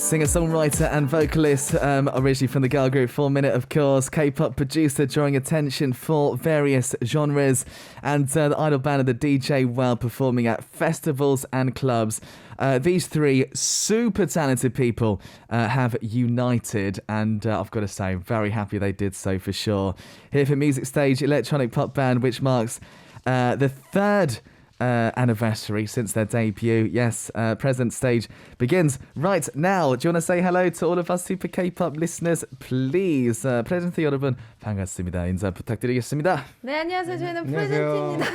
Singer-songwriter and vocalist, originally from the girl group 4 Minute, of course. K-pop producer, drawing attention for various genres. And the idol band of the DJ, well, performing at festivals and clubs. These three super talented people have united, and I've got to say, very happy they did so for sure. Here for Music Stage, electronic pop band, which marks the third anniversary since their debut. Yes, present stage begins right now. Do you want to say hello to all of us Super K-pop listeners, please? 프레젠트 여러분 반갑습니다. 인사 부탁드리겠습니다. 네, 안녕하세요. 저희는 프레젠트입니다.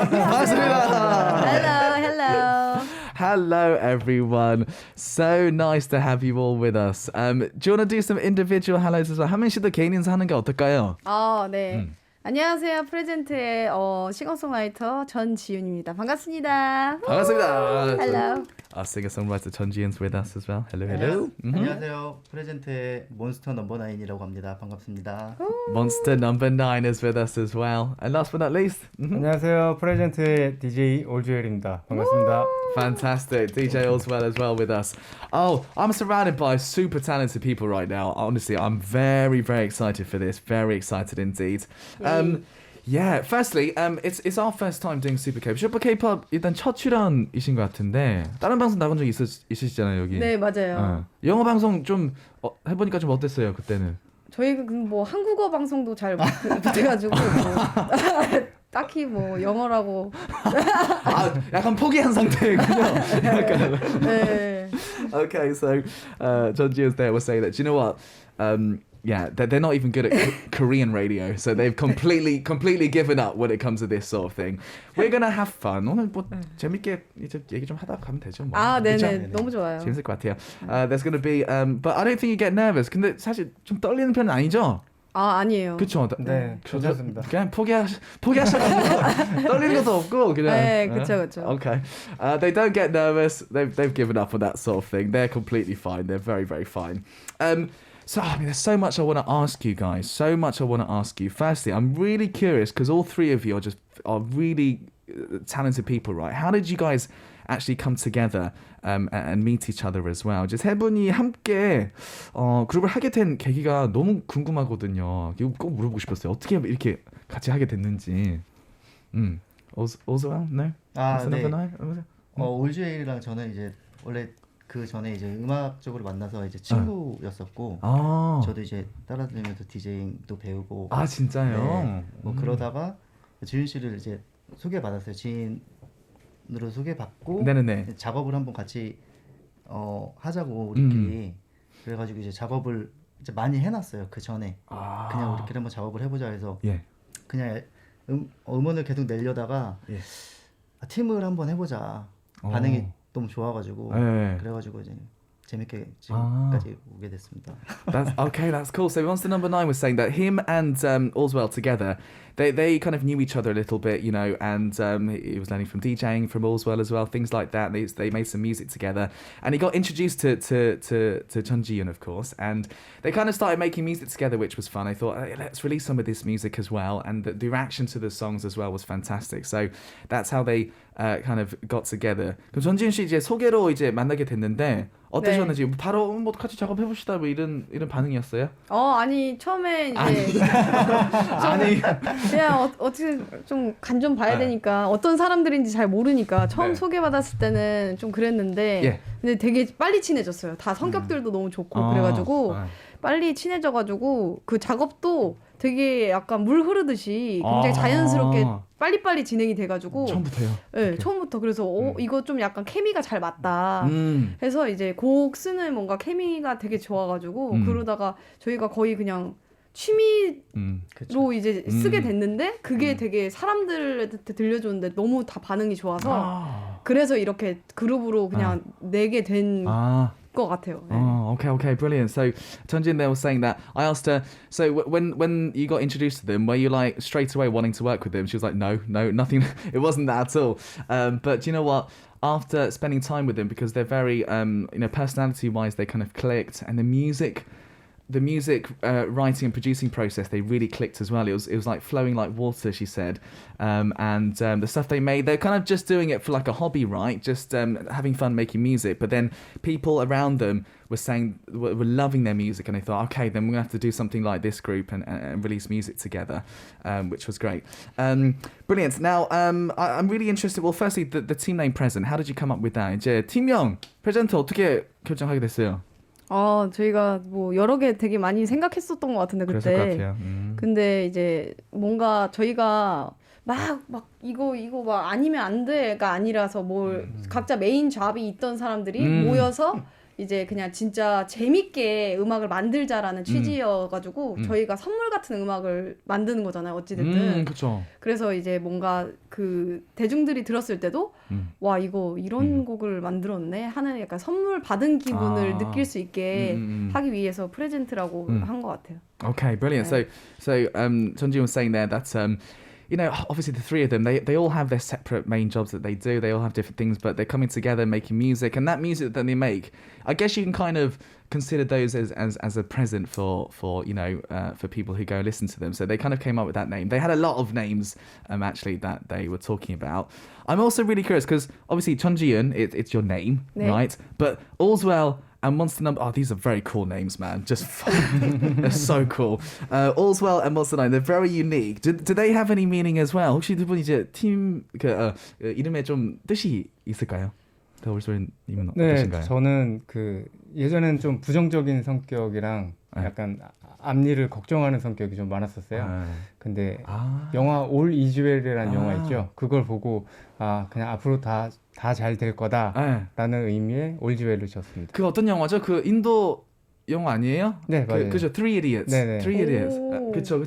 반갑습니다. Hello. Hello everyone. So nice to have you all with us. Do you want to do some individual hellos as well? 한 명씩 더 개인 인사하는 게 어떨까요? 네. 안녕하세요. 프레젠트의 싱어송라이터 전지윤입니다. 반갑습니다. 반갑습니다. Hello. Our singer-songwriter 전지윤's with us as well. Hello, hello. 안녕하세요. 프레젠트의 몬스터 넘버 9이라고 합니다. 반갑습니다. Monster number 9 is with us as well. And last but not least. 안녕하세요. 프레젠트의 DJ 올주엘입니다. 반갑습니다. Fantastic. DJ Allswell as well with us. Oh, I'm surrounded by super talented people right now. Honestly, I'm very, very excited for this. Very excited indeed. Yeah, firstly, it's our first time doing Super K-pop. Super K-pop 일단 첫 출연이신 것 같은데 다른 방송 나간 적 있으시잖아요, 여기. 네, 맞아요. 영어 방송 좀 해보니까 좀 어땠어요, 그때는? 저희가 뭐 한국어 방송도 잘 못해가지고 딱히 뭐 영어라고 약간 포기한 상태군요. 약간. 네. Okay, so John Gia's there was saying that, do you know what? Yeah, they're not even good at Korean radio, so they've completely given up when it comes to this sort of thing. We're gonna have fun. 오늘 뭐 재밌게 이제 얘기 좀 하다 가면 되죠. 뭐. 네네, 너무 좋아요. 재밌을 것 같아요. There's gonna be, but I don't think you get nervous. 근데 사실 좀 떨리는 편은 아니죠? 아니에요. 그렇죠. 네, 괜찮습니다. 그냥 포기하셔가지고 떨리는 것도 없고 그냥. 네, 그렇죠. Okay. They don't get nervous. They've given up on that sort of thing. They're completely fine. They're very, very fine. So, I mean, there's so much I want to ask you guys. So much I want to ask you. Firstly, I'm really curious because all three of you are really talented people, right? How did you guys actually come together and meet each other as well? 세 분이 함께 그룹을 하게 된 계기가 너무 궁금하거든요. 이거 꼭 물어보고 싶었어요. 어떻게 이렇게 같이 하게 됐는지. Also, no? 네. 올주엘이랑 저는 이제 원래 그 전에 이제 음악적으로 만나서 이제 친구였었고, 저도 이제 따라다니면서 디제잉도 배우고. 진짜요? 네, 뭐 그러다가 지윤 씨를 이제 소개받았어요. 지인으로 소개받고, 네네네. 작업을 한번 같이 하자고 우리끼리. 그래가지고 이제 작업을 이제 많이 해놨어요. 그 전에 그냥 우리끼리 한번 작업을 해보자 해서 그냥 음원을 계속 내려다가 팀을 한번 해보자. 반응이 너무 좋아가지고 그래가지고 이제 재밌게 지금까지 오게 됐습니다. That's cool. So Monster Number 9 was saying that him and Allswell together, they kind of knew each other a little bit, you know, and he was learning from DJing from Allswell as well, things like that. They made some music together, and he got introduced to Chun Ji-yoon, of course, and they kind of started making music together, which was fun. I thought, hey, let's release some of this music as well, and the reaction to the songs as well was fantastic. So that's how they kind of got together. 그럼 전지윤 씨 이제 소개로 이제 만나게 됐는데 어떠셨는지 바로 뭐 같이 작업해봅시다 뭐 이런 반응이었어요? 아니 처음에 이제 그냥 어떻게 좀 간 좀 봐야 되니까 어떤 사람들인지 잘 모르니까 처음 소개받았을 때는 좀 그랬는데 근데 되게 빨리 친해졌어요. 다 성격들도 너무 좋고 그래가지고 빨리 친해져가지고 그 작업도 되게 약간 물 흐르듯이 굉장히 자연스럽게 빨리빨리 진행이 돼가지고 처음부터요? 네, 처음부터. 그래서 이거 좀 약간 케미가 잘 맞다 해서 이제 곡 쓰는 뭔가 케미가 되게 좋아가지고 그러다가 저희가 거의 그냥 취미로 이제 쓰게 됐는데 그게 되게 사람들한테 들려줬는데 너무 다 반응이 좋아서 그래서 이렇게 그룹으로 그냥 내게 된 것 같아요. Okay, brilliant. So Tunjin there was saying that I asked her, so when you got introduced to them, were you like straight away wanting to work with them? She was like, no, nothing. It wasn't that at all. But do you know what? After spending time with them, because they're very, personality-wise, they kind of clicked, and the music the music writing and producing process, they really clicked as well. It was like flowing like water, she said. And the stuff they made, they're kind of just doing it for like a hobby, right? Just having fun making music. But then people around them were loving their music, and they thought, okay, then we're gonna have to do something like this group and release music together, which was great. Brilliant. Now, I'm really interested. Well, firstly, the team name Present. How did you come up with that? 이제 팀명 프레젠트 어떻게 결정하게 됐어요? 저희가 뭐 여러 개 되게 많이 생각했었던 것 같은데 그때. 그랬을 것 같아요. 근데 이제 뭔가 저희가 막 이거 막 아니면 안 돼가 아니라서 뭘 각자 메인 잡이 있던 사람들이 모여서 이제 그냥 진짜 재밌게 음악을 만들자라는 취지여가지고 저희가 선물 같은 음악을 만드는 거잖아요. 어찌됐든. 그렇죠. 그래서 이제 뭔가 그 대중들이 들었을 때도 와 이거 이런 곡을 만들었네 하는 약간 선물 받은 기분을 느낄 수 있게 하기 위해서 프레젠트라고 한 것 같아요. Okay, brilliant. 네. So Jeonji was saying there that you know, obviously the three of them, they all have their separate main jobs that they do. They all have different things, but they're coming together, making music, and that music that they make, I guess you can kind of consider those as a present for you know for people who go listen to them. So they kind of came up with that name. They had a lot of names actually that they were talking about. I'm also really curious because obviously Cheonjiun, it's your name, 네. right? But All's Well and Monster Number, these are very cool names, man. Just they're so cool. All's Well and Monster Nine, they're very unique. Do they have any meaning as well? 혹시 두 분 이제 팀 이름에 좀 뜻이 있을까요? 더울소리님은 네, 어떠신가요? 저는 그 예전엔 좀 부정적인 성격이랑 약간 앞일을 걱정하는 성격이 좀 많았었어요. 근데 영화 All Is Well이라는 영화 있죠. 그걸 보고 그냥 앞으로 다 잘 될 거다라는 의미의 All Is Well을 지었습니다. 그 어떤 영화죠? 그 인도 영화 아니에요? 네, 맞아요. 그죠? Three Idiots. 네네. Three Idiots. 그쵸.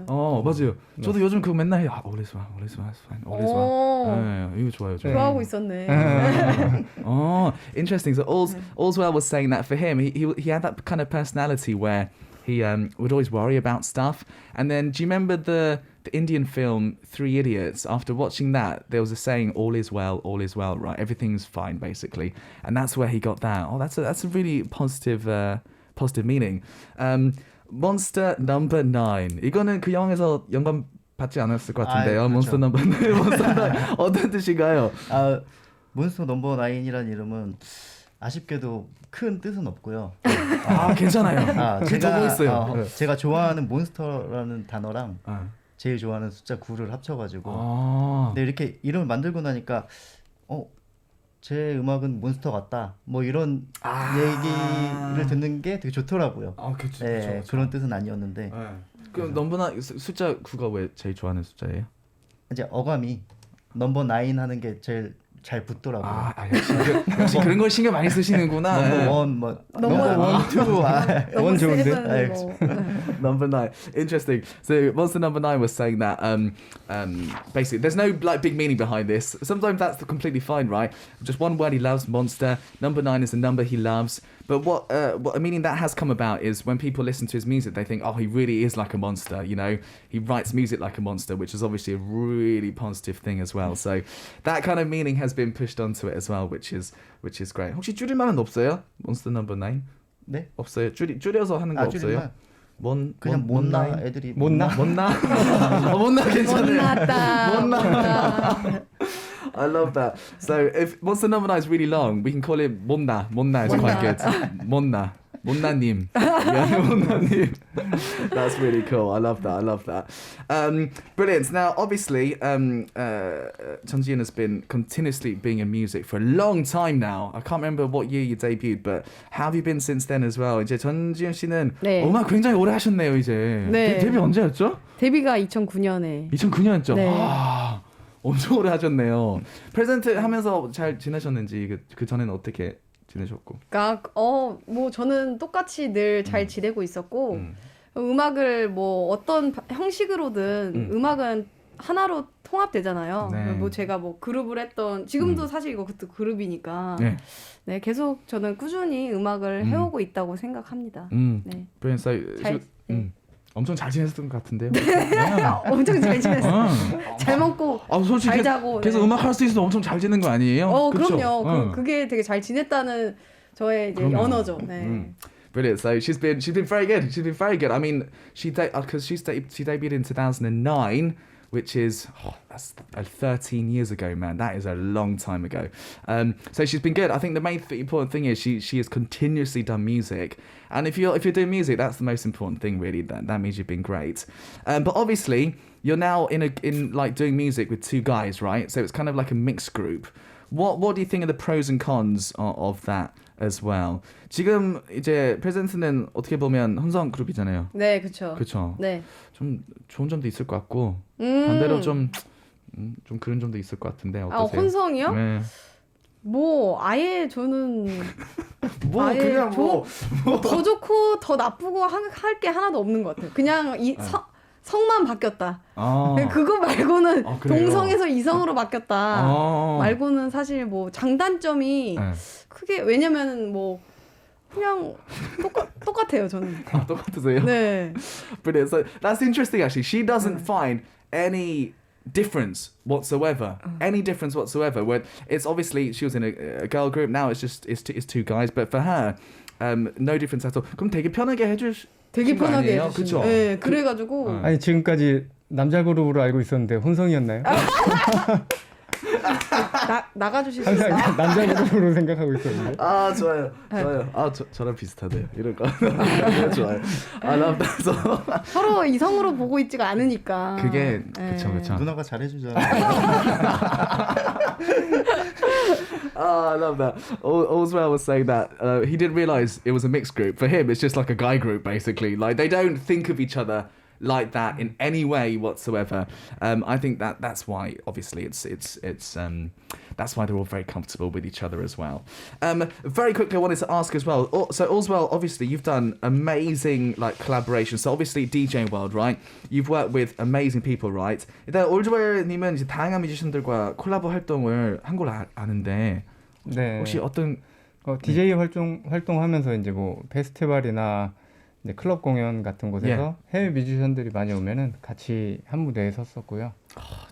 맞아요. 저도 요즘 그거 맨날 해요. All is well, all is well, it's fine, all is well. 네, 이거 좋아요. 좋아하고 있었네. Interesting. So All's Well was saying that for him, he had that kind of personality where he would always worry about stuff. And then, do you remember the Indian film Three Idiots? After watching that, there was a saying, all is well, right? Everything's fine, basically. And that's where he got that. That's a really positive meaning. Monster Number 9. 이거는 그 영화에서 영감 받지 않았을 것 같은데요. 그렇죠. Monster Number 9. Monster 9. 어떤 뜻인가요? 몬스터 넘버 9이라는 이름은 아쉽게도 큰 뜻은 없고요. 괜찮아요. 제가 있어요. 제가 좋아하는 몬스터라는 단어랑 제일 좋아하는 숫자 9를 합쳐가지고 근데 이렇게 이름을 만들고 나니까 제 음악은 몬스터 같다 뭐 이런 얘기를 듣는 게 되게 좋더라고요. 그쵸. 그런 뜻은 아니었는데 그럼 넘버나 숫자 9가 왜 제일 좋아하는 숫자예요? 이제 어감이 넘버 9 하는 게 제일 잘 붙더라고요. 역시 그런 걸 신경 많이 쓰시는구나. 넘버 1, 2 원 좋은데? Number 9. Interesting. So Monster Number 9 was saying that basically there's no like big meaning behind this. Sometimes that's completely fine, right? Just one word he loves, Monster. Number 9 is the number he loves. But what a meaning that has come about is when people listen to his music, they think, he really is like a monster. You know, he writes music like a monster, which is obviously a really positive thing as well. So that kind of meaning has been pushed onto it as well, which is great. 혹시 줄임말은 없어요? Monster Number 9? 네? 없어요. 줄여서 하는 거 없어요? 그냥 못나 애들이 못나 괜찮아요. 못났다. I love that. So if Monster Number 9 is really long, we can call it 못나. 못나 is quite good. 못나님. Yeah, 못나님. That's really cool. I love that. Brilliant. Now, obviously, Cheonjiun has been continuously being in music for a long time now. I can't remember what year you debuted, but how have you been since then as well? 이제 Cheonjiun 씨는 음악 굉장히 오래 하셨네요, 이제. 네. 데뷔 언제였죠? 데뷔가 2009년에. 2009년이었죠? 네. 엄청 오래 하셨네요. 프레젠트 하면서 잘 지내셨는지 그 전에는 어떻게 지내셨고? 그러니까 뭐 저는 똑같이 늘 잘 지내고 있었고 음악을 뭐 어떤 형식으로든 음악은 하나로 통합되잖아요. 네. 뭐 제가 뭐 그룹을 했던 지금도 사실 이거 그것도 그룹이니까 네 계속 저는 꾸준히 음악을 해오고 있다고 생각합니다. 네. Brilliant. 엄청 잘 지냈던 것 같은데요. 엄청 잘 지냈어요. 잘 먹고 잘 자고. 계속 음악 할 수 있어서 엄청 잘 지낸 거 아니에요? 그럼요. 그게 되게 잘 지냈다는 저의 이제 언어죠. 네. Brilliant. So she's been very good. She's been very good. I mean, she debuted in 2009, which is that's 13 years ago, man. That is a long time ago. So she's been good. I think the main important thing is she has continuously done music, and if you're doing music, that's the most important thing, really. That means you've been great. But obviously, you're now in like doing music with two guys, right? So it's kind of like a mixed group. What do you think of the pros and cons of that as well? 지금 이제 프레젠트는 어떻게 보면 혼성 그룹이잖아요. 네, 그렇죠. 그렇죠. 네. 좀 좋은 점도 있을 것 같고 반대로 좀 그런 점도 있을 것 같은데 어떠세요? 혼성이요? 네. 뭐 아예 저는 뭐 아예 그냥 더 좋고 더 나쁘고 할 게 하나도 없는 것 같아요. 그냥 성만 바뀌었다. 그거 말고는 동성에서 이성으로 바뀌었다. 말고는 사실 뭐 장단점이 크게 왜냐면 뭐 그냥 똑같아요 저는. 똑같으세요? 네. Brilliant. So that's interesting actually. She doesn't find any difference whatsoever. Any difference whatsoever. When it's obviously she was in a girl group. Now it's two guys. But for her, no difference at all. 그럼 되게 편하게 되게 편하게 해주시죠. 해주시죠. 네, 그래가지고 아니 지금까지 남자 그룹으로 알고 있었는데 혼성이었나요? 나가주실 수 항상 있어요? 남자 그룹으로 생각하고 있었는데. 좋아요. 저랑 비슷하네요. 이럴 거. 좋아요. 서로 이성으로 보고 있지가 않으니까. 그게 그쵸. 누나가 잘해주잖아. I love that. Allswell was saying that he didn't realize it was a mixed group. For him, it's just like a guy group, basically. Like they don't think of each other like that in any way whatsoever. I think that's why, obviously, it's that's why they're all very comfortable with each other as well. Very quickly, I wanted to ask as well. So, Allswell, obviously, you've done amazing like collaborations. So, obviously, DJ world, right? You've worked with amazing people, right? 일단 올즈웰님은 이제 다양한 뮤지션들과 콜라보 활동을 한 걸 아는데 네. 혹시 어떤 DJ 활동하면서 이제 뭐 페스티벌이나 이제 클럽 공연 같은 곳에서 해외 뮤지션들이 많이 오면은 같이 한 무대에 섰었고요.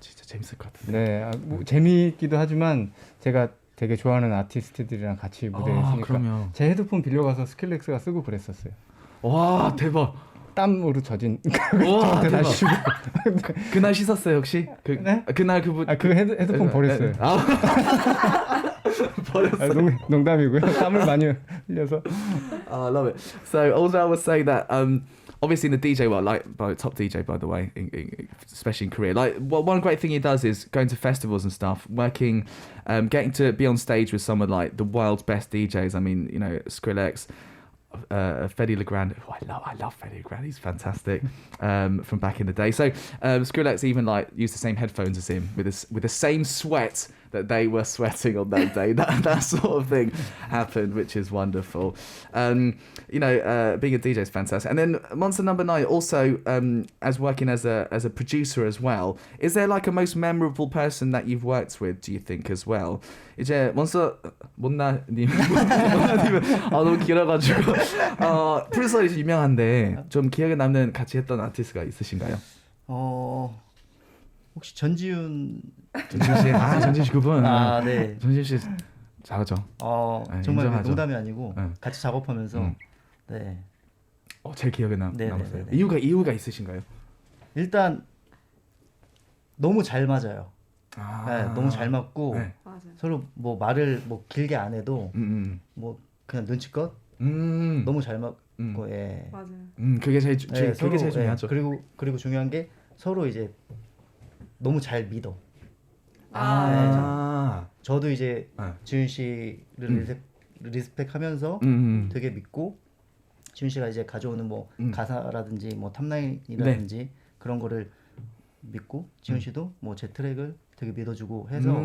진짜 재밌을 것 같은데. 네, 뭐 재미있기도 하지만 제가 되게 좋아하는 아티스트들이랑 같이 무대에 있으니까 그럼요. 제 헤드폰 빌려가서 스킬렉스가 쓰고 그랬었어요. 와 대박. 땀으로 젖은. 와 대박. 그날 씻었어요 혹시? 네? 그날 그분. 그 헤드폰 버렸어요. 버렸어요. 농담이고요. 땀을 많이 흘려서. I love it. So also I was saying that obviously in the DJ world, like top DJ by the way, especially in Korea, like one great thing he does is going to festivals and stuff, working, getting to be on stage with someone like the world's best DJs. I mean, you know, Skrillex, Fedde Le Grand. Oh, I love Fedde Le Grand. He's fantastic from back in the day. So Skrillex even like used the same headphones as him with the same sweat that they were sweating on that day. That sort of thing happened, which is wonderful. You know, being a DJ is fantastic. And then Monster Number 9 also as working as a producer as well. Is there like a most memorable person that you've worked with, do you think, as well? 이제 못나님 너무 길어가지고 프로듀서 이제 유명한데 좀 기억에 남는 같이 했던 아티스트가 있으신가요? 혹시 전지훈 씨 그분. 네. 전지훈 씨 잘하죠. 정말 인정하죠. 농담이 아니고 같이 작업하면서 네. 제일 기억에 남았어요. 이유가 있으신가요? 일단 너무 잘 맞아요. 네, 너무 잘 맞고 서로 뭐 말을 뭐 길게 안 해도 뭐 그냥 눈치껏 너무 잘 맞고 맞아요. 그게 제일 중요하죠. 그리고 중요한 게 서로 이제 너무 잘 믿어. 저도 이제 지훈 씨를 리스펙하면서 되게 믿고 지훈 씨가 이제 가져오는 뭐 가사라든지 뭐 탑라인이라든지 그런 거를 믿고 지훈 씨도 뭐 제 트랙을 되게 믿어주고 해서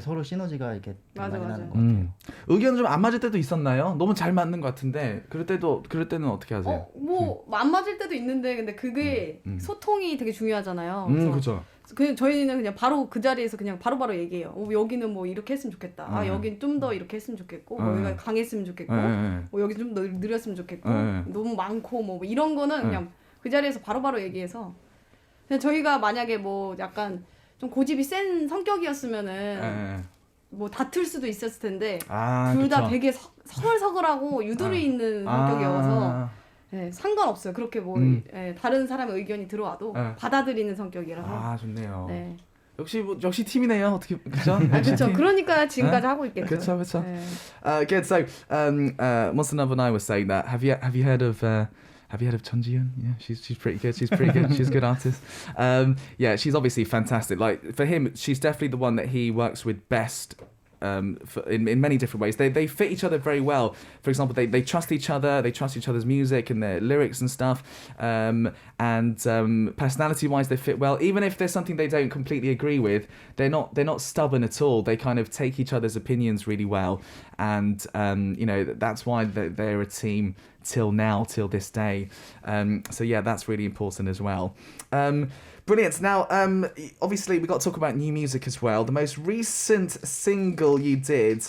서로 시너지가 이렇게 많이 나는 것 같아요. 의견 좀 안 맞을 때도 있었나요? 너무 잘 맞는 것 같은데 그럴 때는 어떻게 하세요? 뭐 안 맞을 때도 있는데 근데 그게 소통이 되게 중요하잖아요. 그렇죠. 그냥 저희는 그냥 바로 그 자리에서 그냥 바로바로 얘기해요. 여기는 뭐 이렇게 했으면 좋겠다. 여긴 좀 더 이렇게 했으면 좋겠고, 여기가 강했으면 좋겠고, 여기 좀 더 느렸으면 좋겠고, 너무 많고 뭐 이런 거는 그냥 그 자리에서 바로바로 얘기해서 그냥 저희가 만약에 뭐 약간 좀 고집이 센 성격이었으면은 뭐 다툴 수도 있었을 텐데 아, 둘 다 그쵸. 되게 서글서글하고 유두리 있는 성격이어서 예, 상관없어요. 그렇게 뭐 예, 다른 사람의 의견이 들어와도 받아들이는 성격이라서. 아, 좋네요. 네. 역시 팀이네요. 어떻게 그죠? 그렇죠. 그러니까 지금까지 하고 있겠죠. 그렇죠. 네. Good. So, Monsanov and I were saying that. Have you heard of Chun Ji-yoon? Yeah, she's pretty good. She's a good artist. Yeah, she's obviously fantastic. Like for him, she's definitely the one that he works with best. In many different ways, they fit each other very well. For example, they trust each other, they trust each other's music and their lyrics and stuff. And personality-wise, they fit well. Even if there's something they don't completely agree with, they're not stubborn at all. They kind of take each other's opinions really well, and that's why they're a team till this day. So yeah, that's really important as well. Brilliant. Now, obviously, we've got to talk about new music as well. The most recent single you did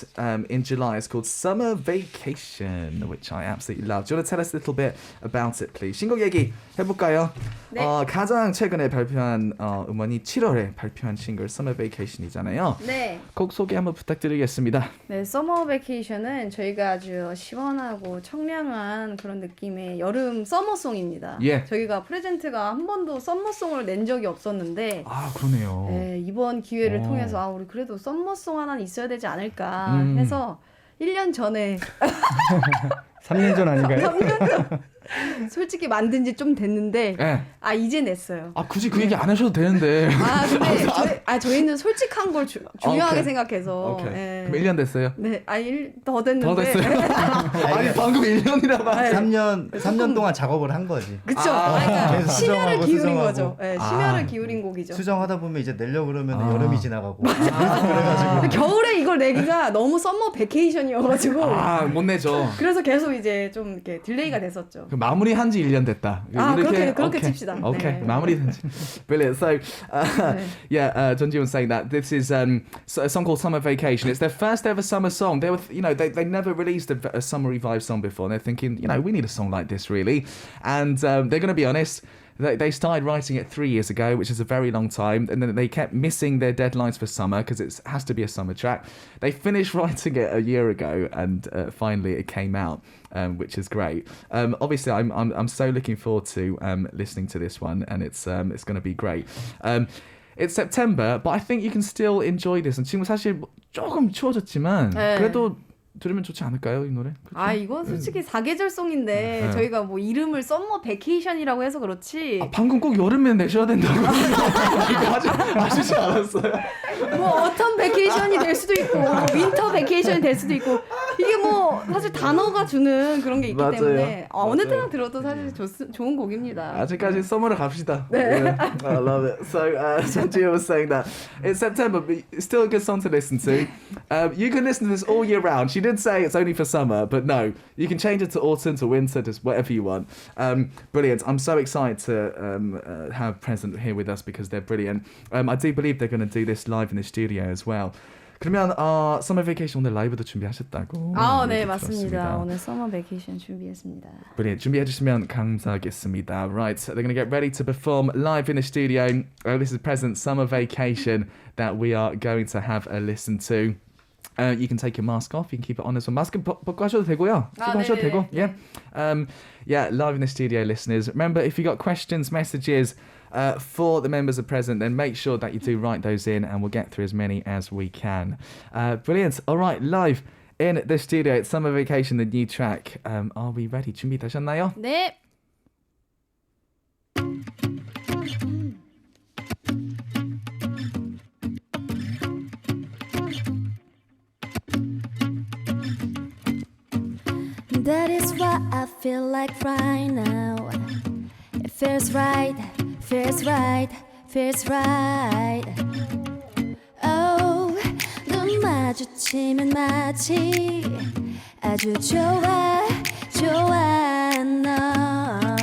in July is called Summer Vacation, which I absolutely love. Do you want to tell us a little bit about it, please? 신곡 얘기 해볼까요? 네. 가장 최근에 발표한 음원이 7월에 발표한 싱글 Summer Vacation이잖아요. 네. 곡 소개 한번 부탁드리겠습니다. 네, 서머 베케이션은 저희가 아주 시원하고 청량한 그런 느낌의 여름 서머송입니다. 예. 저희가 프레젠트가 한 번도 서머송을 낸 적이 없었는데 아, 그러네요. 네, 이번 기회를 통해서 우리 그래도 서머송 하나는 있어야 되지 않을까 해서 1년 전에 3년 전 아닌가요? 3년 전 솔직히 만든 지 좀 됐는데 네. 이제 냈어요. 굳이 그 얘기 안 하셔도 되는데. 근데 저희는 솔직한 걸 중요하게 오케이. 생각해서. 오케이. 예. 그럼 1년 됐어요? 네, 더 됐는데. 더 됐어요? 아니 방금 1년이라고. 3년 동안 작업을 한 거지. 그쵸. 그러니까 계속 심혈을 수정하고 기울인 수정하고. 거죠. 네, 심혈을 기울인 곡이죠. 수정하다 보면 이제 내려고 그러면 여름이 지나가고. 그래가지고 겨울에 이걸 내기가 너무 썸머 베케이션이어가지고. 못 내죠. 그래서 계속 이제 좀 이렇게 딜레이가 됐었죠. 그 마무리한 지 1년 됐다. 그렇게 칩시다. Okay, 네. 마무리된 지. Brilliant. So, John Ji was saying that this is a song called Summer Vacation. It's their first ever summer song. They were, they never released a summery vibe song before. And they're thinking, we need a song like this, really. And they're going to be honest. They started writing it 3 years ago, which is a very long time, and then they kept missing their deadlines for summer because it has to be a summer track. They finished writing it a year ago, and finally it came out, which is great. Obviously, I'm so looking forward to listening to this one, and it's going to be great. It's September, but I think you can still enjoy this. And 지금 사실 조금 추워졌지만 그래도 들으면 좋지 않을까요, 이 노래? 그렇죠? 이건 솔직히 사계절송인데 저희가 뭐 이름을 썸머 베케이션이라고 해서 그렇지. 방금 꼭 여름에 내셔야 된다고 하시지 않았어요? 뭐 어텀 베케이션이 될 수도 있고 윈터 베케이션이 될 수도 있고 이게 뭐 사실 단어가 주는 그런 게 있기 맞아요. 때문에 어느 맞아요. 때나 들어도 사실 좋은 곡입니다. 아직까지 썸머를 갑시다. Yeah, I love it. So, Sanjia was saying that it's September, but it's still a good song to listen to. You can listen to this all year round. She did say it's only for summer, but no, you can change it to autumn, to winter, to whatever you want. Brilliant. I'm so excited to have Present here with us because they're brilliant. I do believe they're going to do this live in the studio as well. 그러면 Summer Vacation 오늘 라이브도 준비하셨다고. 네, 맞습니다. 오늘 Summer Vacation 준비했습니다. Brilliant. 준비해 주시면 감사하겠습니다. Right, so they're going to get ready to perform live in the studio. This is Present Summer Vacation that we are going to have a listen to. You can take your mask off. You can keep it on as well. 마스크 벗고 하셔도 되고요. 쓰고 하셔도 되고. Yeah. Yeah, live in the studio, listeners. Remember, if you got questions, messages for the members of Present, then make sure that you do write those in, and we'll get through as many as we can. Brilliant. All right, live in the studio. It's Summer Vacation, the new track. Are we ready? 준비되셨나요? 네. That is what I feel like right now. It feels right, feels right, feels right. Oh, 눈 마주치면 마치 아주 좋아, 좋아 너.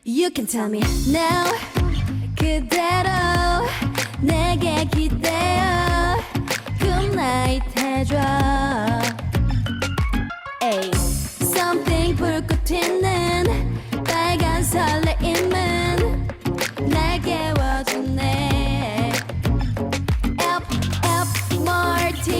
You can tell me now 그대로 내게 기대어 Good night 해줘. Ay, something 불꽃 튀는 빨간 설레임은 날 깨워주네. Martini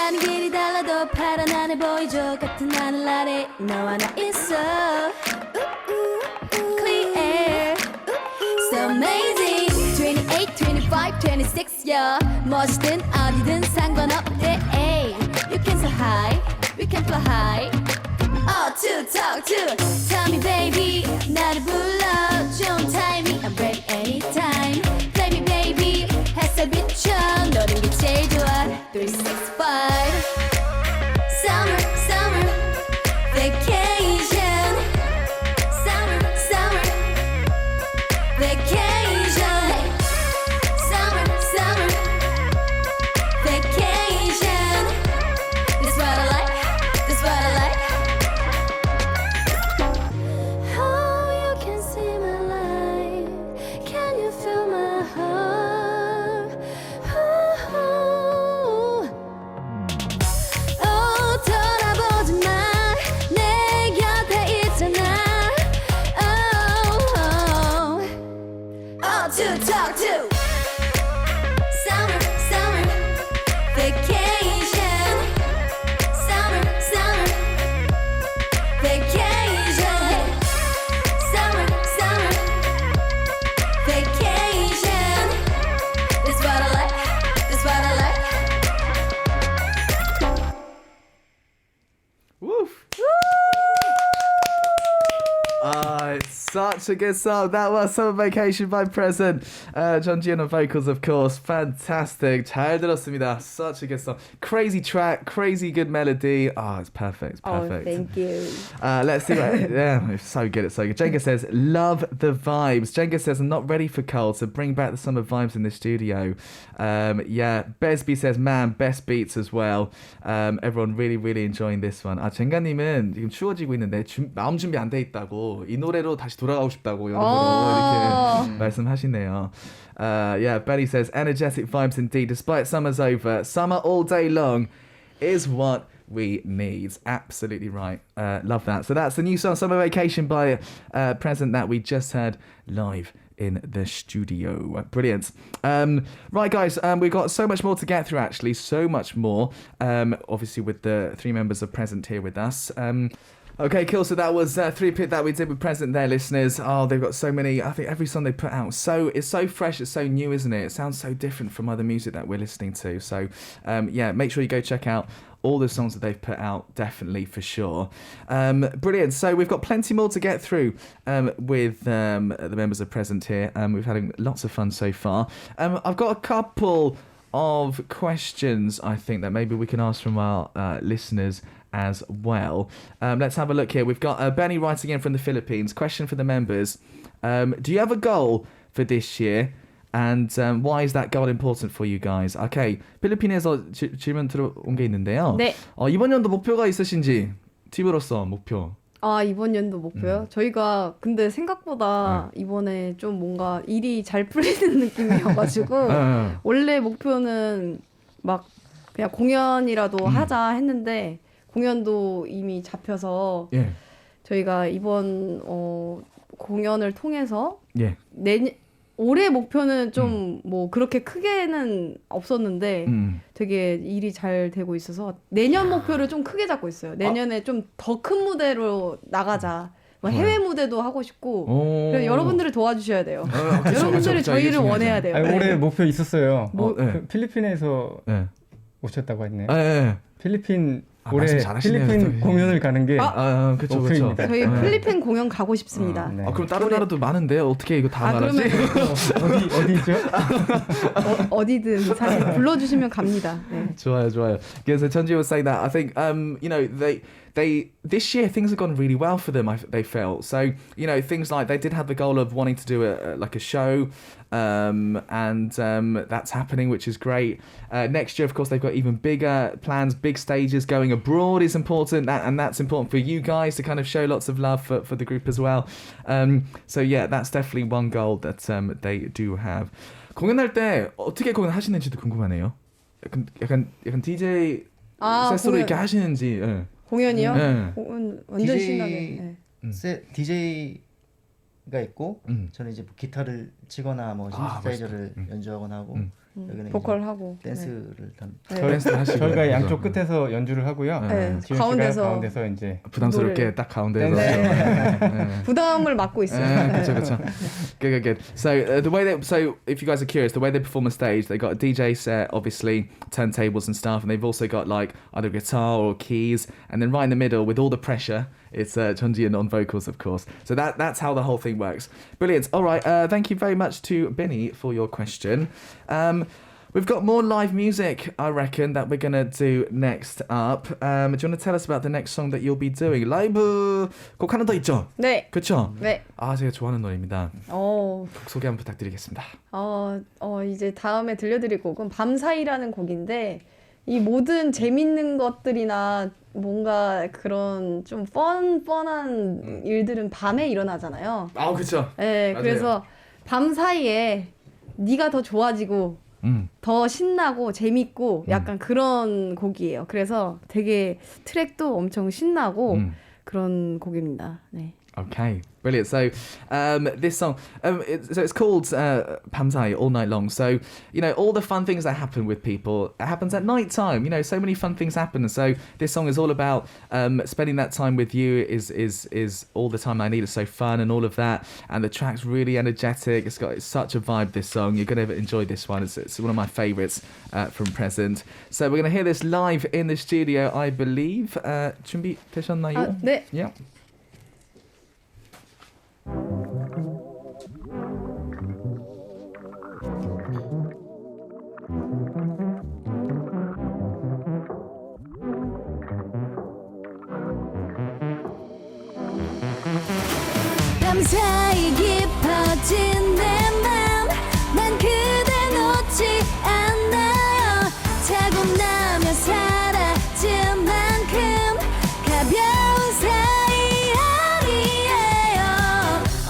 가는 길이 달라도 파란 하늘 보이죠 같은 하늘 아래 너와 나 있어 Clear So amazing 28, 25, 26 yeah 멋있든 어디든 상관없대 ay. You can so high, we can fly high to talk to Tell me baby 나를 불러 좋은 타이밍 I'm ready anytime Play me baby 햇살 비춰 너는 게 제일 좋아 365 Summer summer Vacation Summer summer Vacation Summer summer Vacation That's what I like That's what I like Oh, you can see my life. Can you feel my heart? Oh, 돌아보지 마. 내 곁에 있잖아. To talk to. Summer, summer, vacation. Summer, summer, vacation. Summer, summer, vacation. That's what I like. That's what I like. Woof. It's such a good song. That was Summer Vacation by Present. John Gian on vocals, of course. Fantastic. 잘 들었습니다. Such a good song. Crazy track, crazy good melody. Oh, it's perfect. It's perfect. Oh, thank you. Let's see. Yeah, it's so good. It's so good. Jenga says, love the vibes. Jenga says, I'm not ready for cold, so bring back the summer vibes in the studio. Yeah, Besby says, man, best beats as well. Everyone really, really enjoying this one. 아, 젠가님은 지금 추워지고 있는데 마음 준비 안 돼 있다고 이 노래로 다시 돌아가고 싶다고 여러분 이렇게 말씀하시네요. Yeah, Betty says, energetic vibes indeed. Despite summer's over, summer all day long is what we need. Absolutely right. Love that. So that's the new song, Summer Vacation by Present, that we just heard live in the studio. Brilliant. Right, guys, we've got so much more to get through, actually. So much more. Obviously, with the three members of Present here with us. Okay, cool. So that was three-pit that we did with Present there, listeners. Oh, they've got so many. I think every song they put out, it's so fresh, it's so new, isn't it? It sounds so different from other music that we're listening to. So, yeah, make sure you go check out all the songs that they've put out, definitely, for sure. Brilliant. So we've got plenty more to get through with the members of Present here. We've had lots of fun so far. I've got a couple of questions, I think, that maybe we can ask from our listeners as well. Let's have a look here. We've got Benny writing in from the Philippines. Question for the members. Do you have a goal for this year? And why is that goal important for you guys? Okay, 필리핀에서 질문 들어온 게 있는데요. 네. 이번 연도 목표가 있으신지, 팀으로서 목표. 아, 이번 연도 목표요? 저희가 근데 생각보다 이번에 좀 뭔가 일이 잘 풀리는 느낌이어가지고 원래 목표는 막 그냥 공연이라도 하자 했는데 공연도 이미 잡혀서 저희가 이번 공연을 통해서 올해 목표는 좀 뭐 그렇게 크게는 없었는데 되게 일이 잘 되고 있어서 내년 목표를 좀 크게 잡고 있어요. 내년에 좀 더 큰 무대로 나가자. 뭐 해외 무대도 하고 싶고 그래서 여러분들이 도와주셔야 돼요. 여러분들이 저희를 원해야 돼요. 아니, 올해 목표 있었어요. 그 필리핀에서 오셨다고 했네요. 필리핀 올해 필리핀 공연을 가는 게 그쵸. 목표입니다. 저희 필리핀 공연 가고 싶습니다. 네. 그럼 다른 나라도 많은데요. 어떻게 이거 다 말하지? 어디죠? 어디든 사실 불러주시면 갑니다. 네. 좋아요. Because Chunji was saying that I think you know they this year things have gone really well for them. They felt so, you know, things like they did have the goal of wanting to do a show, and that's happening, which is great. Next year, of course, they've got even bigger plans, big stages. Going abroad is important, and that's important for you guys to kind of show lots of love for the group as well. So yeah, that's definitely one goal that they do have. 공연할 때 어떻게 공연하시는지도 궁금하네요. 약간 DJ 세스로 이렇게 하시는지. 공연이요? 네. 완전 신나게. DJ가 있고 저는 이제 뭐 기타를 치거나 뭐 신디사이저를 연주하거나 하고 여기는 보컬하고 댄스를 저희가 양쪽 끝에서 연주를 하고요. 지훈 씨가 가운데서 이제 부담스럽게 딱 가운데서 부담을 맡고 있어요. 그렇죠. Good. So the way that if you guys are curious, the way they perform on stage, they got a DJ set, obviously turntables and stuff, and they've also got like either guitar or keys, and then right in the middle with all the pressure, it's Chunji on vocals, of course. So that's how the whole thing works. Brilliant. All right. Thank you very much to Binny for your question. We've got more live music, I reckon, that we're going to do next up. Do you want to tell us about the next song that you'll be doing? 라이브 곡 하나 더 있죠? 네. 그렇죠? 네. 제가 좋아하는 노래입니다. 곡 소개 한번 부탁드리겠습니다. 이제 다음에 들려드릴 곡은 밤사이라는 곡인데 이 모든 재밌는 것들이나 뭔가 그런 좀 뻔한 일들은 밤에 일어나잖아요. 그렇죠. 네, 맞아요. 그래서 밤사이에 네가 더 좋아지고 더 신나고 재밌고 약간 그런 곡이에요. 그래서 되게 트랙도 엄청 신나고 그런 곡입니다. 네. Okay, brilliant. So this song, it's called Pamsai, All Night Long. So, you know, all the fun things that happen with people, it happens at night time. You know, so many fun things happen. And so this song is all about spending that time with you is all the time I need. It's so fun and all of that. And the track's really energetic. It's such a vibe, this song. You're going to enjoy this one. It's one of my favourites from Present. So we're going to hear this live in the studio, I believe. 준비되셨나요? 네. Yeah. 밤사이 깊어진 내 맘 난 그댈 놓지 않아요 차분하며 사라질 만큼 가벼운 사이 아니에요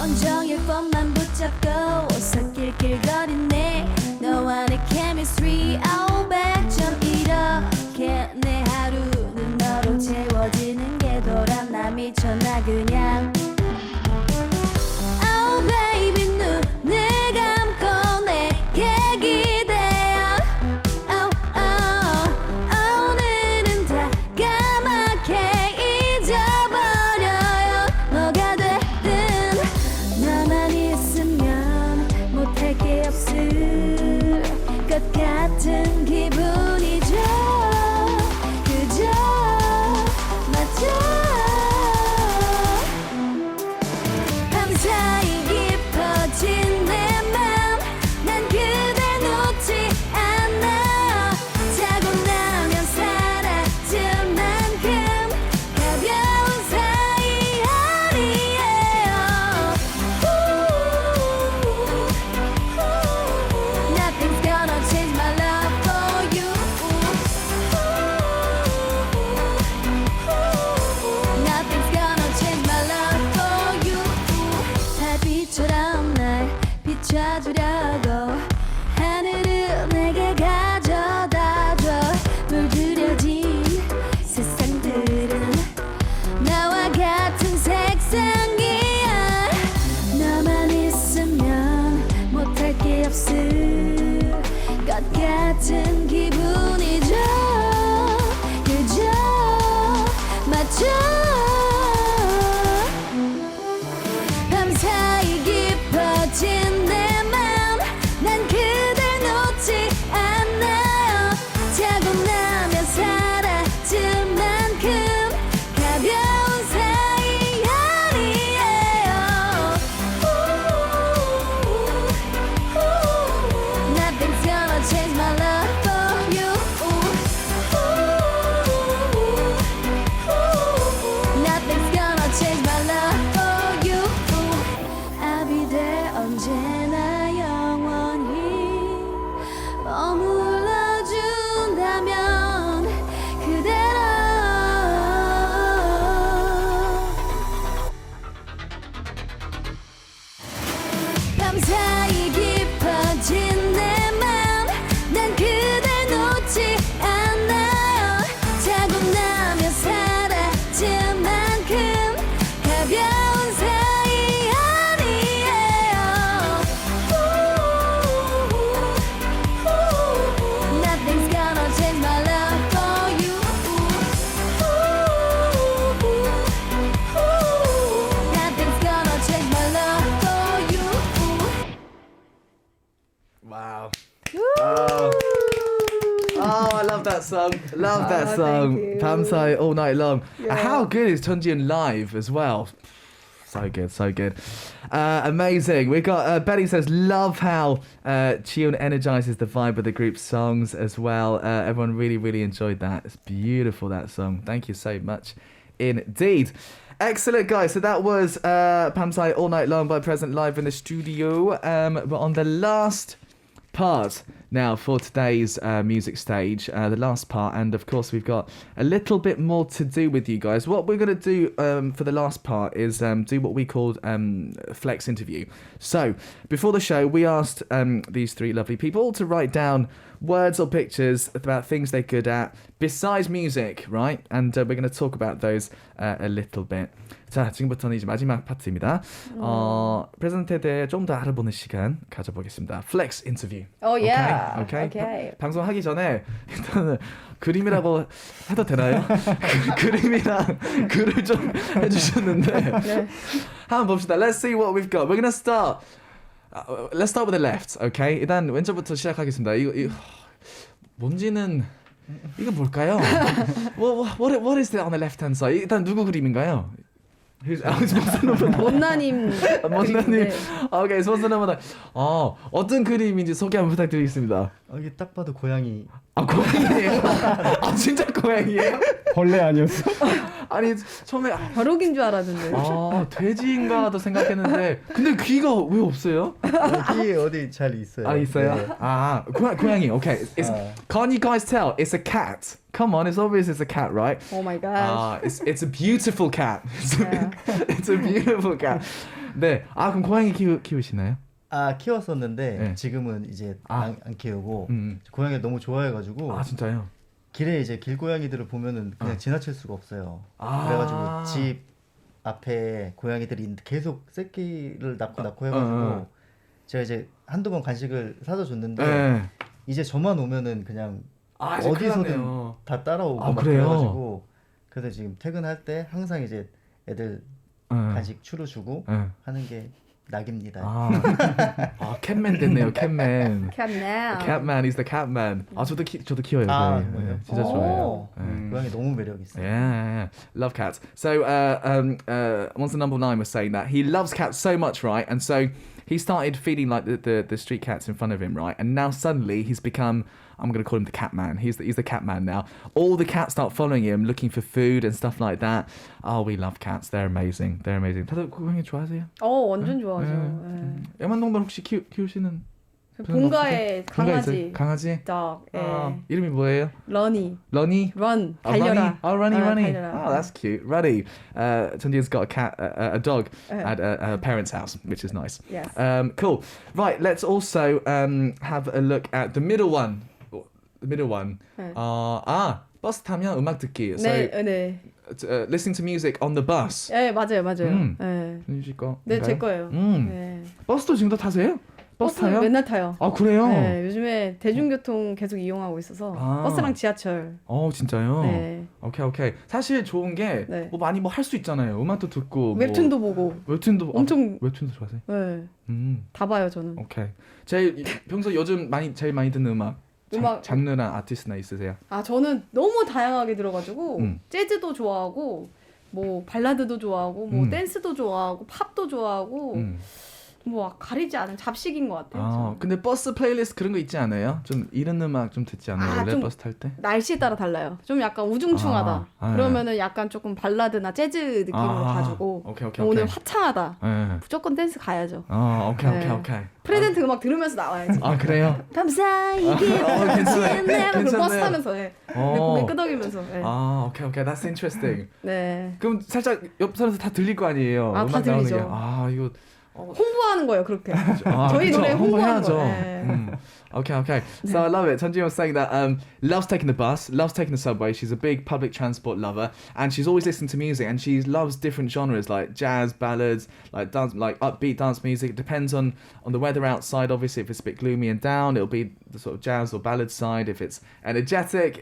온종일 폰만 붙잡고 섞일 길거리네 너와 내 chemistry oh 백점 이렇게 내 하루는 너로 채워지는 게 돌아 나 미쳐나 그냥 같은 기분이죠 그저 맞죠 Oh, I love that song. Love that song. thank you. 밤사이 all night long. Yeah. How good is Chunjian live as well? So good, so good. Amazing. We got Betty says, love how Chiun energizes the vibe of the group's songs as well. Everyone really enjoyed that. It's beautiful, that song. Thank you so much indeed. Excellent, guys. So that was Pamsai All Night Long by Present live in the studio. But on the last part now for today's music stage, the last part, and of course we've got a little bit more to do with you guys. What we're going to do for the last part is do what we called flex interview. So before the show we asked these three lovely people to write down words or pictures about things they're good at besides music, right? And we're going to talk about those a little bit. 자, 지금부터는 이제 마지막 파트입니다. 프레젠트에 대해 좀 더 알아보는 시간 가져보겠습니다. Flex interview. Oh yeah. Okay. 방송하기 전에 일단은 그림이라고 해도 되나요? 그림이랑 글을 좀 해주셨는데 네. 한번 봅시다. Let's see what we've got. We're gonna start. Let's start with the left. Okay. 일단 왼쪽부터 시작하겠습니다. 이거 뭔지는 이거 뭘까요? What is it on the left hand side? 일단 누구 그림인가요? 못나님. 못나님. 오케이, 손선아보다 어떤 그림인지 소개 한번 부탁드리겠습니다. 이게 딱 봐도 고양이. 고양이에요? 진짜 고양이에요? 벌레 아니었어? 아니 처음에 벼룩인 줄 알았는데. 돼지인가도 생각했는데 근데 귀가 왜 없어요? 귀 어디 잘 있어요. 있어요? 네. 고양이. Okay. Can't you guys tell? It's a cat. Come on, it's obvious it's a cat, right? Oh my gosh. It's a beautiful cat. Yeah. It's a beautiful cat. 네. 그럼 고양이 키우시나요? 키웠었는데 네. 지금은 이제 안 키우고 고양이 너무 좋아해가지고 진짜요? 길에 이제 길고양이들을 보면은 그냥 지나칠 수가 없어요. 그래가지고 집 앞에 고양이들이 있는데 계속 새끼를 낳고 해가지고 제가 이제 한두 번 간식을 사다 줬는데 이제 저만 오면은 그냥 어디서든 다 따라오고 막 그래가지고 그래서 지금 퇴근할 때 항상 이제 애들 간식 추루 주고 하는 게 낙입니다. 캣맨 됐네요. 캣맨. Catman. Catman is the catman. 저도 키워요. 뭐예요? 진짜 좋아해요. 고양이 너무 매력 있어요. Yeah, love cats. So, Monster Number 9 was saying that he loves cats so much, right? And so he started feeding like the street cats in front of him, right? And now suddenly he's become, I'm going to call him the cat man. He's the cat man now. All the cats start following him, looking for food and stuff like that. We love cats. They're amazing. 다들 고양이 좋아하세요? 완전 좋아하죠. 네. 애완동물 혹시 키우시는? 본가에 강아지. 강아지? 딱. 이름이 뭐예요? 러니. Run. 달려라. Runny. 달려라. That's cute. Runny. Chunji's got a dog at her parents' house, which is nice. Yes. Cool. Right, let's also have a look at the middle one. 네. 버스 타면 음악 듣기. 네. Listening to music on the bus. 네, 맞아요. 네. 준지 거. 네, 제 거예요. 네. 버스도 지금도 타세요? 버스 타요? 맨날 타요. 그래요? 네, 요즘에 대중교통 계속 이용하고 있어서 버스랑 지하철. 진짜요? 네. 오케이. 사실 좋은 게 네. 많이 할 수 있잖아요. 음악도 듣고 웹툰도 보고. 웹툰도 엄청 웹툰도 좋아하세요? 네. 다 봐요, 저는. 오케이. 제일 평소 요즘 제일 많이 듣는 음악 장르나 아티스트나 있으세요? 저는 너무 다양하게 들어가지고 재즈도 좋아하고 뭐 발라드도 좋아하고 뭐 댄스도 좋아하고 팝도 좋아하고 뭐 가리지 않은 잡식인 것 같아요. 근데 버스 플레이리스트 그런 거 있지 않아요? 좀 이런 음악 좀 듣지 않아요? 원래 버스 탈 때? 날씨에 따라 달라요. 좀 약간 우중충하다. 그러면은 약간 조금 발라드나 재즈 느낌으로 가지고 오케이. 오늘 화창하다. 네. 무조건 댄스 가야죠. 오케이. 프레젠트 음악 들으면서 나와야지. 그래요? 감사히 괜찮네. 버스 타면서 고개 끄덕이면서. 오케이. That's interesting. 네. 그럼 살짝 옆 사람들 다 들릴 거 아니에요? 다 들리죠. 이거 홍보하는 거예요, 그렇게. 저희 노래 홍보하는 거예요. Okay. So I love it. Tanji was saying that loves taking the bus, loves taking the subway. She's a big public transport lover, and she's always listening to music. And she loves different genres like jazz, ballads, like dance, like upbeat dance music. It depends on the weather outside. Obviously, if it's a bit gloomy and down, it'll be the sort of jazz or ballad side. If it's energetic,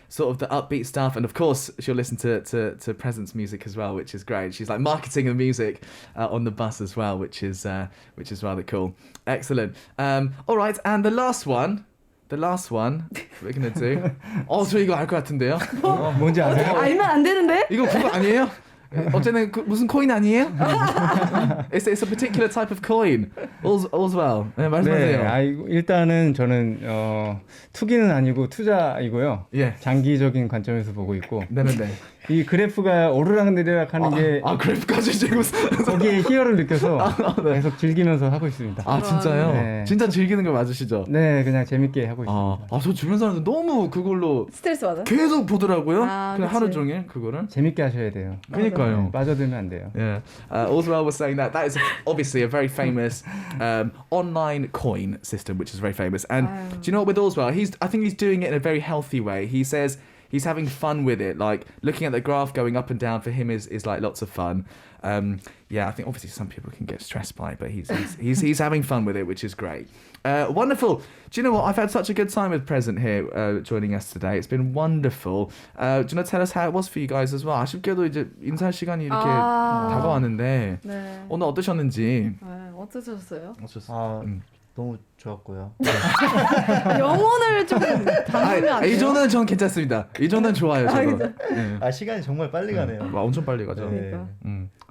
sort of the upbeat stuff. And of course, she'll listen to Present's music as well, which is great. She's like marketing the music on the bus as well, which is rather cool. Excellent. All right, and the last one. the last one we're gonna do. 저 이거 알 것 같은데요. 뭔지 아세요? 알면 안 되는데? 이거 그거 아니에요? 어쨌든 무슨 코인 아니에요? It's a particular type of coin. All's well. 네, 말씀하세요. 일단은 저는 투기는 아니고 투자이고요. 예. 장기적인 관점에서 보고 있고. 네네네. 이 그래프가 오르락내리락 하는 게 그래프까지 지금 거기에 희열을 느껴서 네. 계속 즐기면서 하고 있습니다. 진짜요? 네. 진짜 즐기는 거 맞으시죠? 네, 그냥 재밌게 하고 있습니다. 저 주변 사람들 너무 그걸로 스트레스 받아? 계속 보더라고요. 그냥 그치. 하루 종일 그거를. 재밌게 하셔야 돼요. 그러니까요. 네, 빠져들면 안 돼요. Yeah. Oswald was saying that is obviously a very famous online coin system, which is very famous. And do you know what with Oswald? I think he's doing it in a very healthy way. He says he's having fun with it. Like looking at the graph going up and down for him is like lots of fun. I think obviously some people can get stressed by it, but he's having fun with it, which is great. Wonderful. Do you know what? I've had such a good time with Present here joining us today. It's been wonderful. Do you want to tell us how it was for you guys as well? 아쉽게도 이제 인사 시간이 이렇게 다가왔는데 네. 오늘 어떠셨는지. 어떠셨어요? 너무 좋았고요. 영혼을 좀 담으면 안 돼요? 이전은 전 괜찮습니다. 이전은 좋아요. 저도. 네. 시간이 정말 빨리 가네요. 엄청 빨리 가죠. 그러니까.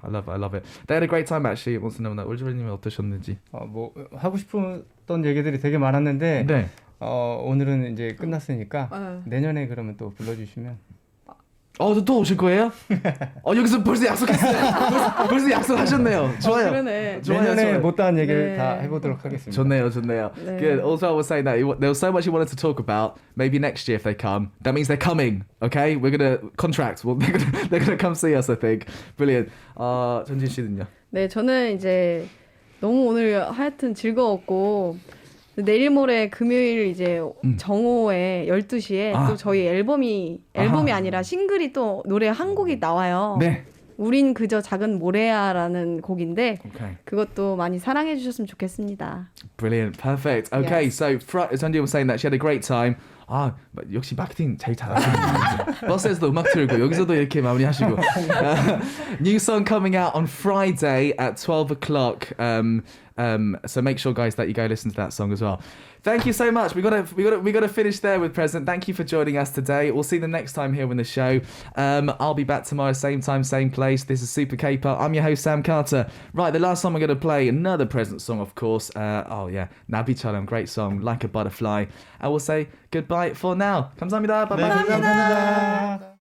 I love it. They had a great time actually. wants to know 올주리님은 어떠셨는지. 뭐 하고 싶었던 얘기들이 되게 많았는데 네. 오늘은 이제 끝났으니까 내년에 그러면 또 불러주시면. 또 오실 거예요? 여기서 벌써 약속했어요. 벌써 약속하셨네요. 좋아요. 그러네. 내년에 못다한 얘기를 다 해보도록 하겠습니다. 좋네요. 네. Good. Also, I was saying that there was so much he wanted to talk about. Maybe next year if they come, that means they're coming. Okay, we're gonna contract. Well, they're gonna come see us. I think. Brilliant. 전진 씨는요? 네, 저는 이제 너무 오늘 하여튼 즐거웠고 내일 모레 금요일 이제 정오에 12시에 또 저희 앨범이 아니라 싱글이 또 노래 한 곡이 나와요. 네. 우린 그저 작은 모래야라는 곡인데 Okay. 그것도 많이 사랑해 주셨으면 좋겠습니다. Brilliant. Perfect. Okay, Yes. so Sandy was saying that she had a great time. 역시 마케팅 제일 잘하시는 버스에서도 음악 틀고 여기서도 이렇게 마무리하시고. New song coming out on Friday at 12 o'clock. So make sure, guys, that you go listen to that song as well. Thank you so much. We gotta finish there with Present. Thank you for joining us today. We'll see you the next time here on the show. I'll be back tomorrow, same time, same place. This is Super K-pop. I'm your host, Sam Carter. Right, the last song I'm gonna play, another Present song, of course. 나비처럼, great song, Like a Butterfly. I will say goodbye for now. 감사합니다. Bye bye. 감사합니다.